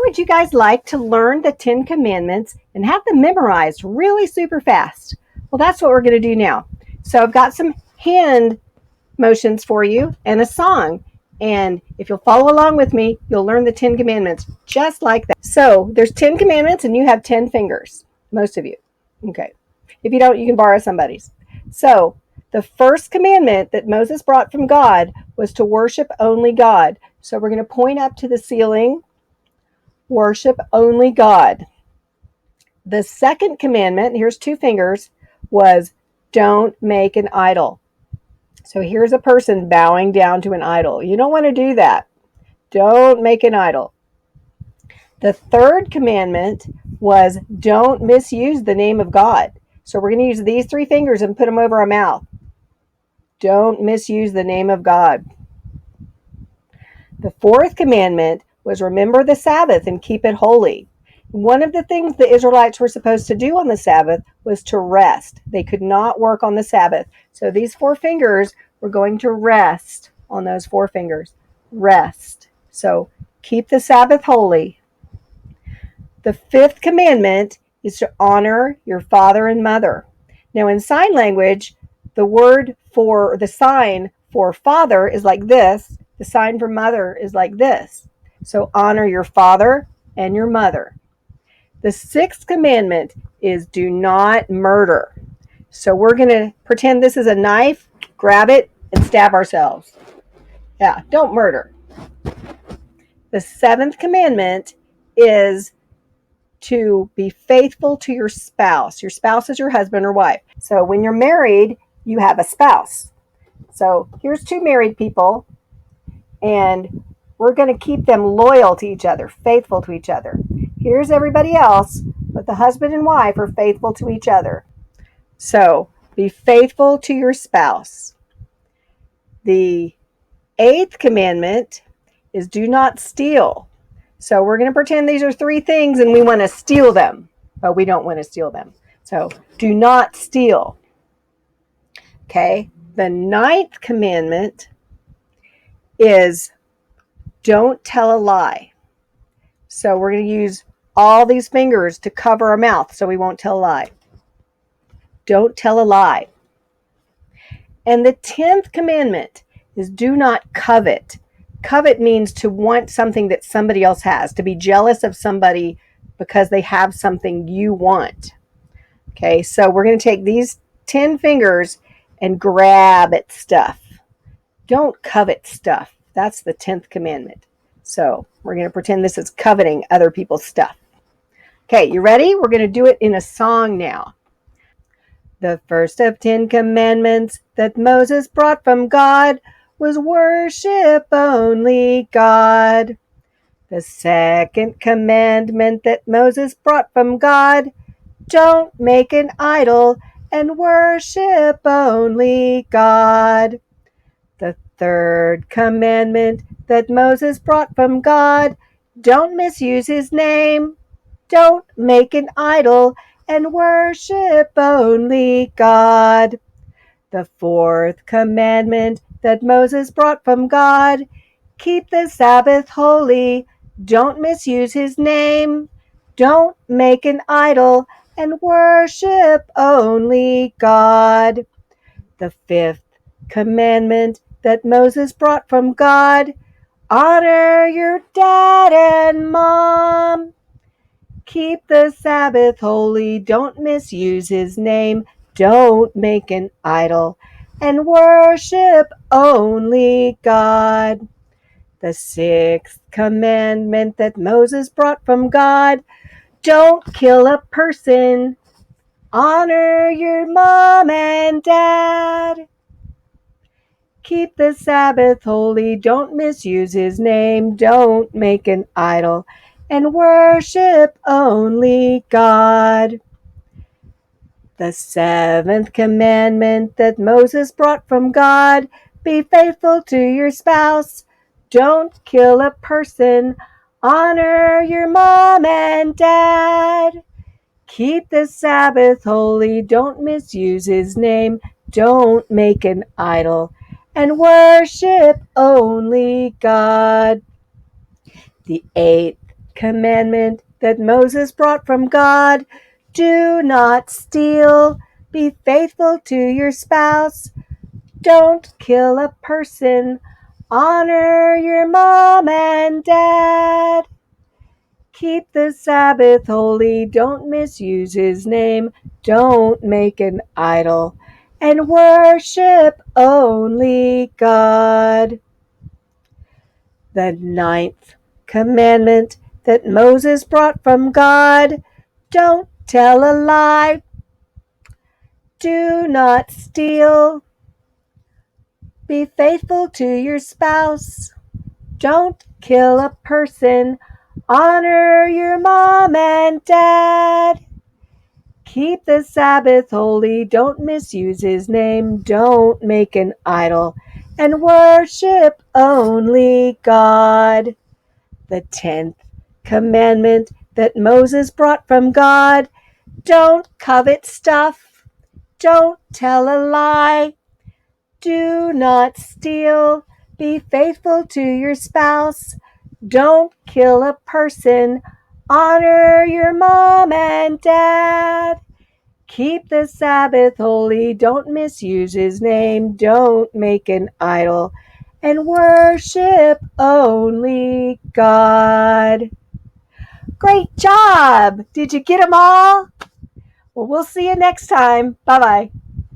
would you guys like to learn the 10 Commandments and have them memorized really super fast? Well, that's what we're going to do now. So I've got some hand motions for you and a song. And if you'll follow along with me, you'll learn the 10 Commandments just like that. So there's 10 Commandments and you have 10 fingers, most of you. Okay. If you don't, you can borrow somebody's. So the first commandment that Moses brought from God was to worship only God. So we're going to point up to the ceiling, worship only God. The second commandment, here's 2 fingers, was don't make an idol. So here's a person bowing down to an idol. You don't want to do that. Don't make an idol. The third commandment was don't misuse the name of God. So we're going to use these 3 fingers and put them over our mouth. Don't misuse the name of God. The fourth commandment was remember the Sabbath and keep it holy. One of the things the Israelites were supposed to do on the Sabbath was to rest. They could not work on the Sabbath. So these 4 fingers were going to rest on those 4 fingers. Rest. So keep the Sabbath holy. The 5th commandment is to honor your father and mother. Now in sign language, the word for the sign for father is like this. The sign for mother is like this. So honor your father and your mother. The 6th commandment is do not murder. So we're going to pretend this is a knife, grab it, and stab ourselves. Yeah, don't murder. The 7th commandment is to be faithful to your spouse. Your spouse is your husband or wife. So when you're married, you have a spouse. So here's 2 married people, and we're going to keep them loyal to each other, faithful to each other. Here's everybody else, but the husband and wife are faithful to each other. So be faithful to your spouse. The 8th commandment is do not steal. So we're going to pretend these are 3 things and we want to steal them, but we don't want to steal them. So do not steal. Okay. The 9th commandment is don't tell a lie. So we're going to use all these fingers to cover our mouth so we won't tell a lie. Don't tell a lie. And the 10th commandment is do not covet. Covet means to want something that somebody else has, to be jealous of somebody because they have something you want. Okay, so we're going to take these 10 fingers and grab at stuff. Don't covet stuff. That's the 10th commandment. So we're going to pretend this is coveting other people's stuff. Okay, you ready? We're going to do it in a song now. The first of 10 commandments that Moses brought from God was worship only God. The second commandment that Moses brought from God, don't make an idol and worship only God. The third commandment that Moses brought from God, don't misuse his name. Don't make an idol and worship only God. The fourth commandment that Moses brought from God, keep the Sabbath holy. Don't misuse his name. Don't make an idol and worship only God. The fifth commandment that Moses brought from God, honor your dad and mom. Keep the Sabbath holy. Don't misuse his name. Don't make an idol and worship only God. The sixth commandment that Moses brought from God, don't kill a person. Honor your mom and dad. Keep the Sabbath holy. Don't misuse his name. Don't make an idol and worship only God. The seventh commandment that Moses brought from God, be faithful to your spouse. Don't kill a person. Honor your mom and dad. Keep the Sabbath holy. Don't misuse his name. Don't make an idol and worship only God. The eighth commandment that Moses brought from God. Do not steal. Be faithful to your spouse. Don't kill a person. Honor your mom and dad. Keep the Sabbath holy. Don't misuse his name. Don't make an idol. And worship only God. The ninth commandment that Moses brought from God. Don't tell a lie. Do not steal. Be faithful to your spouse. Don't kill a person. Honor your mom and dad. Keep the Sabbath holy. Don't misuse his name. Don't make an idol. And worship only God. The 10th commandment that Moses brought from God. Don't covet stuff. Don't tell a lie. Do not steal. Be faithful to your spouse. Don't kill a person. Honor your mom and dad. Keep the Sabbath holy. Don't misuse his name. Don't make an idol. And worship only God. Great job! Did you get them all? Well, we'll see you next time. Bye-bye.